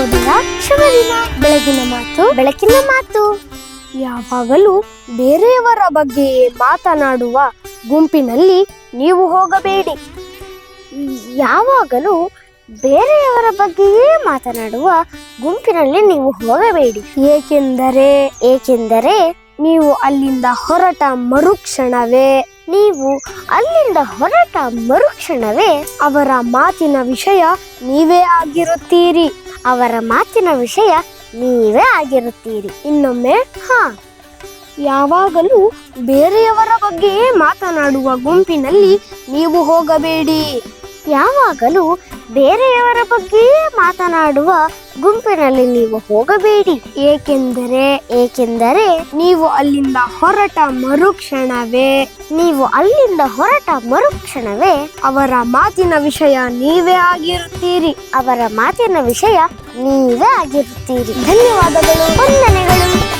ಶುಭೋದಯ, ಶುಭ ದಿನ. ಬೆಳಗಿನ ಮಾತು, ಬೆಳಕಿನ ಮಾತು. ಯಾವಾಗಲೂ ಬೇರೆಯವರ ಬಗ್ಗೆ ಮಾತನಾಡುವ ಗುಂಪಿನಲ್ಲಿ ನೀವು ಹೋಗಬೇಡಿ. ಯಾವಾಗಲೂ ಬೇರೆಯವರ ಬಗ್ಗೆಯೇ ಮಾತನಾಡುವ ಗುಂಪಿನಲ್ಲಿ ನೀವು ಹೋಗಬೇಡಿ. ಏಕೆಂದರೆ ನೀವು ಅಲ್ಲಿಂದ ಹೊರಟ ಮರುಕ್ಷಣವೇ ಅವರ ಮಾತಿನ ವಿಷಯ ನೀವೇ ಆಗಿರುತ್ತೀರಿ. ಇನ್ನೊಮ್ಮೆ ಯಾವಾಗಲೂ ಬೇರೆಯವರ ಬಗ್ಗೆಯೇ ಮಾತನಾಡುವ ಗುಂಪಿನಲ್ಲಿ ನೀವು ಹೋಗಬೇಡಿ. ಯಾವಾಗಲೂ ಬೇರೆಯವರ ಬಗ್ಗೆಯೇ ಮಾತನಾಡುವ ಗುಂಪಿನಲ್ಲಿ ನೀವು ಹೋಗಬೇಡಿ. ಏಕೆಂದರೆ ನೀವು ಅಲ್ಲಿಂದ ಹೊರಟ ಮರುಕ್ಷಣವೇ ಅವರ ಮಾತಿನ ವಿಷಯ ನೀವೇ ಆಗಿರುತ್ತೀರಿ. ಧನ್ಯವಾದಗಳು. ವಂದನೆಗಳು.